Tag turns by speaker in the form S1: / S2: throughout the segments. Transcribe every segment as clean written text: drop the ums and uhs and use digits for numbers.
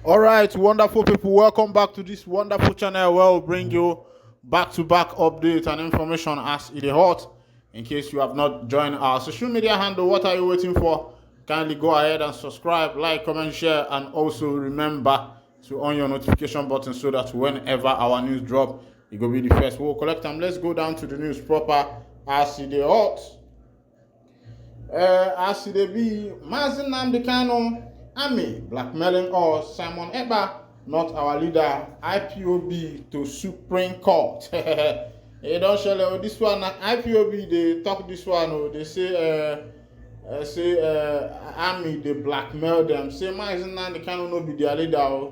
S1: All right, wonderful people, welcome back to this wonderful channel where we'll bring you back-to-back updates and information as it is hot. In case you have not joined our social media handle, what are you waiting for? Kindly go ahead and subscribe, like, comment, share, and also remember to on your notification button so that whenever our news drop, you go be the first. We'll collect them. Let's go down to the news proper as it is hot. As it be, mazi Army blackmailing us, Simon Ekpa, not our leader, IPOB to Supreme Court. They don't show this one. IPOB they talk this one. They say Army they blackmail them. Say mazi Nnamdi Kanu no be their leader.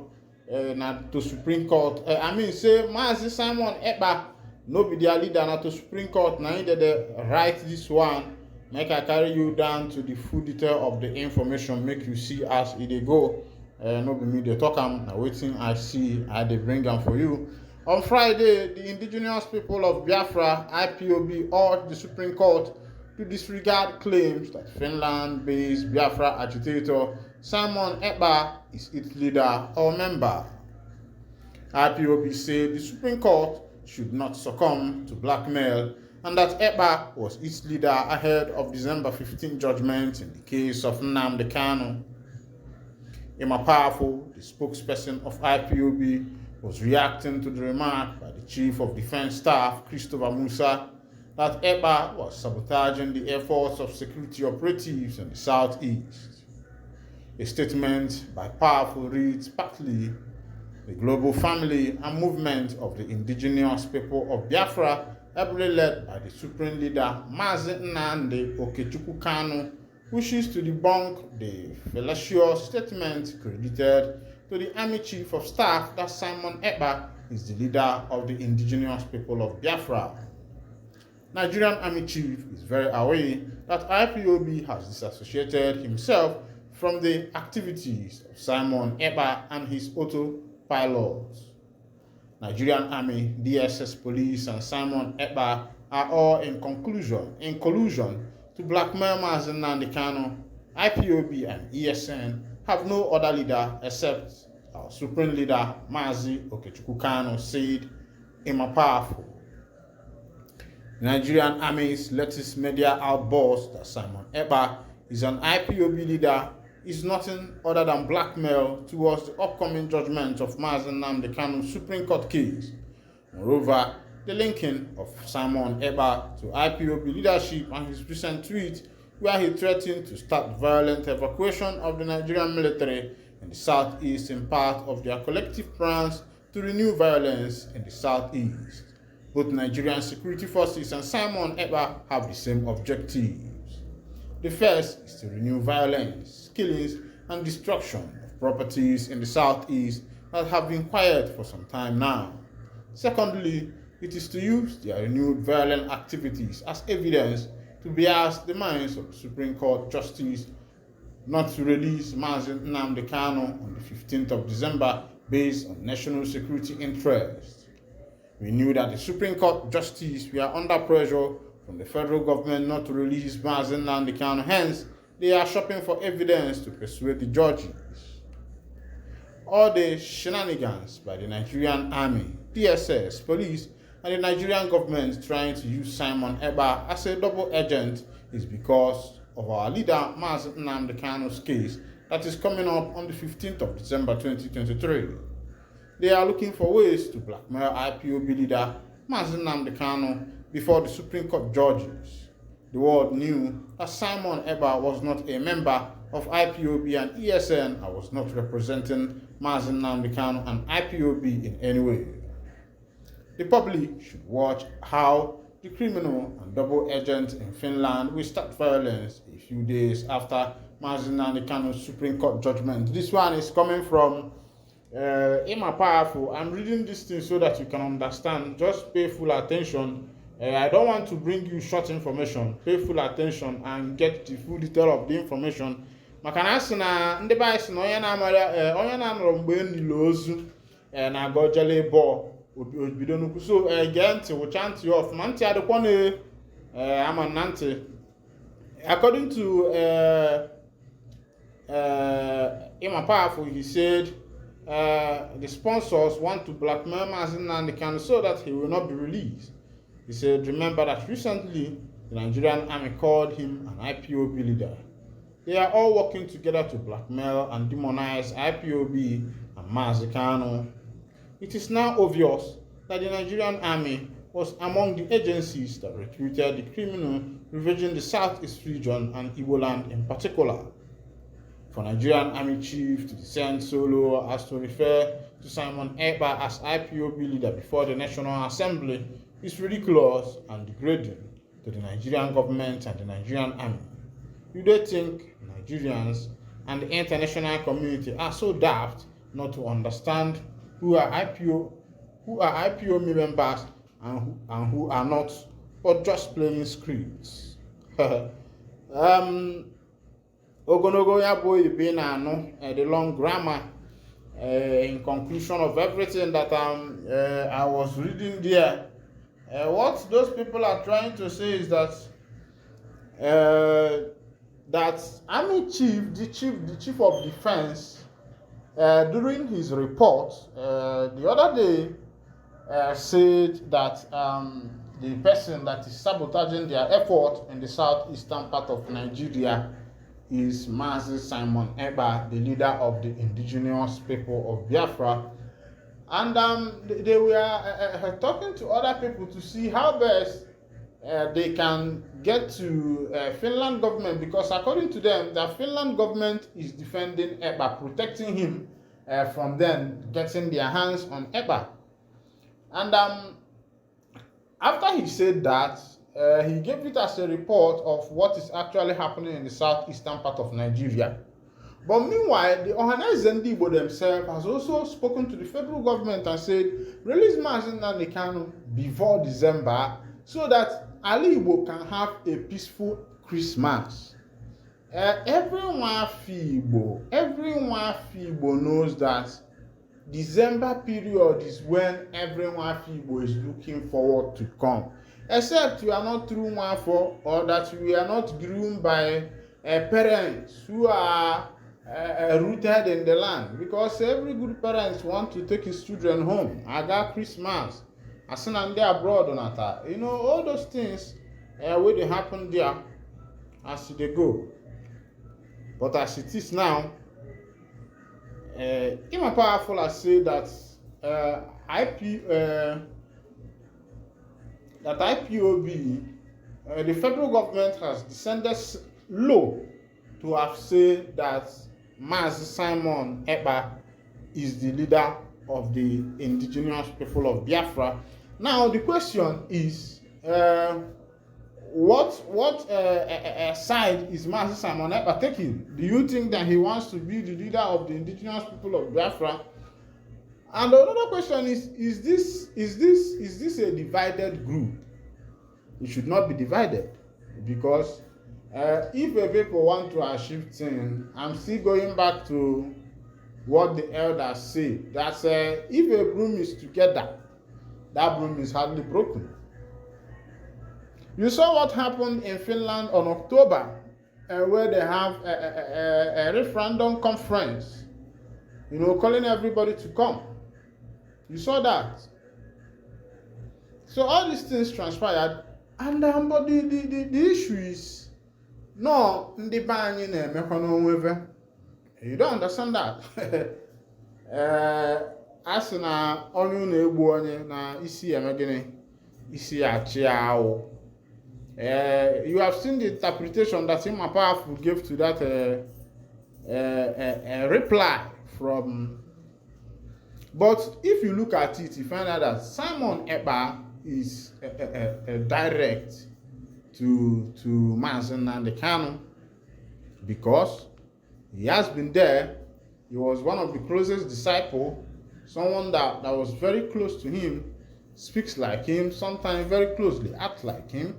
S1: Not to Supreme Court. Say mazi Simon Ekpa no be their leader. Not to Supreme Court. Now they write this one. Make I carry you down to the full detail of the information, make you see as it go. No be me dey talk am, na wetin I see I dey bring am for you. On Friday, the indigenous people of Biafra, IPOB, urged the Supreme Court to disregard claims that Finland-based Biafra agitator Simon Ekpa is its leader or member. IPOB said the Supreme Court should not succumb to blackmail and that Ekpa was its leader ahead of December 15 judgment in the case of Nnamdi Kanu. Emma Powerful, the spokesperson of IPOB, was reacting to the remark by the Chief of Defense Staff, Christopher Musa, that Ekpa was sabotaging the efforts of security operatives in the southeast. A statement by Powerful reads partly, the global family and movement of the indigenous people of Biafra, ably led by the Supreme Leader Mazi Nnamdi Kanu, wishes to debunk the fallacious statement credited to the Army Chief of Staff that Simon Ekpa is the leader of the indigenous people of Biafra. Nigerian Army Chief is very aware that IPOB has disassociated himself from the activities of Simon Ekpa and his autopilots. Nigerian Army, DSS Police, and Simon Ekpa are all in collusion to blackmail Mazi Nnamdi Kanu. IPOB and ESN have no other leader except our Supreme Leader Mazi Kanu, said Emma Powerful. The Nigerian Army's latest media outburst that Simon Ekpa is an IPOB leader is nothing other than blackmail towards the upcoming judgment of Mazi Nnamdi Kanu's Supreme Court case. Moreover, the linking of Simon Ekpa to IPOB leadership and his recent tweet where he threatened to start violent evacuation of the Nigerian military in the southeast in part of their collective plans to renew violence in the southeast. Both Nigerian security forces and Simon Ekpa have the same objectives. The first is to renew violence, killings, and destruction of properties in the southeast that have been quiet for some time now. Secondly, it is to use their renewed violent activities as evidence to bias the minds of the Supreme Court Justice not to release Mazi Nnamdi Kanu on the 15th of December based on national security interests. We knew that the Supreme Court Justice were under pressure from the federal government not to release Mazi Nnamdi Kanu. Hence, they are shopping for evidence to persuade the judges. All the shenanigans by the Nigerian Army, DSS, police, and the Nigerian government trying to use Simon Ekpa as a double agent is because of our leader Mazi Nnamdi Kanu's case that is coming up on the 15th of December 2023. They are looking for ways to blackmail IPOB leader Mazi Nnamdi Kanu before the Supreme Court judges. The world knew that Simon Ekpa was not a member of IPOB and ESN and was not representing Mazi Nnamdi Kanu and IPOB in any way. The public should watch how the criminal and double agent in Finland will start violence a few days after Mazi Nnamdi Kanu's Supreme Court judgment. This one is coming from Emma Powerful. I'm reading this thing so that you can understand. Just pay full attention. I don't want to bring you short information. Pay full attention and get the full detail of the information. Maka na asị na ndị be anyị sị na onye na-anọrọ mgbe enilo ozu na-aga ojele bọọ obido nnukwu. So gee ntị wụcha ntị ọfụma, ntị adịkwa na ama na ntị. According to Emma Powerful, he said the sponsors want to blackmail Mazi Nnamdi Kanu so that he will not be released. He said, remember that recently the Nigerian army called him an IPOB leader. They are all working together to blackmail and demonize IPOB and Mazi Kanu. It is now obvious that the Nigerian army was among the agencies that recruited the criminal ravaging the Southeast region and Igbo land in particular. For Nigerian Army Chief to descend solo as to refer to Simon Ekpa as IPOB leader before the National Assembly is ridiculous and degrading to the Nigerian government and the Nigerian Army. You don't think Nigerians and the international community are so daft not to understand who are IPO members and who are not, or just playing scripts? Ogonogo ya boy being the long grammar in conclusion of everything that I was reading there. What those people are trying to say is that that Army Chief, the chief of defense, during his report the other day said that the person that is sabotaging their effort in the southeastern part of Nigeria is Mazi Simon Ekpa, the leader of the indigenous people of Biafra. And they were talking to other people to see how best they can get to Finland government, because according to them, the Finland government is defending Ekpa, protecting him from them getting their hands on Ekpa. And after he said that, he gave it as a report of what is actually happening in the southeastern part of Nigeria. But meanwhile, the Ohanaeze Ndigbo themselves has also spoken to the federal government and said, release Mazi Nnamdi Kanu before December so that Ali Igbo can have a peaceful Christmas. Everyone Igbo knows that December period is when everyone Igbo is looking forward to come. Except you are not through Nwafo, or that we are not groomed by parents who are rooted in the land. Because every good parent wants to take his children home. I got Christmas. I seen them there abroad on that. You know, all those things where they happen there as they go. But as it is now, even powerful I say that IPOB, the federal government has descended low to have said that Mazi Simon Ekpa is the leader of the indigenous people of Biafra. Now the question is, what side is Mazi Simon Ekpa taking? Do you think that he wants to be the leader of the indigenous people of Biafra? And another question is this a divided group? It should not be divided, because if a people want to achieve things, I'm still going back to what the elders say, that if a broom is together, that broom is hardly broken. You saw what happened in Finland on October, where they have a referendum conference, calling everybody to come. You saw that. So all these things transpired, and but the issue is, no, you don't understand that. As na onye na-egbu onye na isi emegene isi achi awo. You have seen the interpretation that Simon Powerful gave to that reply from. But if you look at it, you find out that Simon Ekpa is direct to Mazi Nnamdi Kanu, because he has been there. He was one of the closest disciples, someone that was very close to him, speaks like him, sometimes very closely acts like him.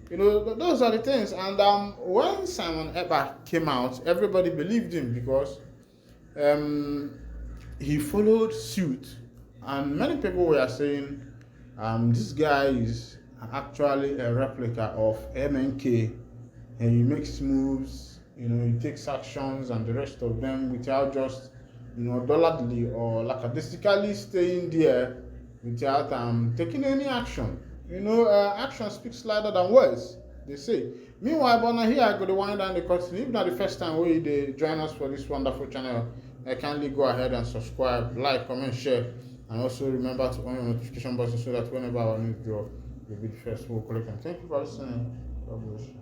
S1: Those are the things. And when Simon Ekpa came out, everybody believed him, because he followed suit, and many people were saying this guy is actually a replica of MNK, and he makes moves, he takes actions and the rest of them without just dollardly or lackadaisically staying there without taking any action. Action speaks louder than words, they say. Meanwhile, but now here I go to wind down the curtain. If not the first time they join us for this wonderful channel, kindly go ahead and subscribe, like, comment, share, and also remember to on your notification button so that whenever our news drop, you'll be the first to collect them. Thank you for listening. God bless you.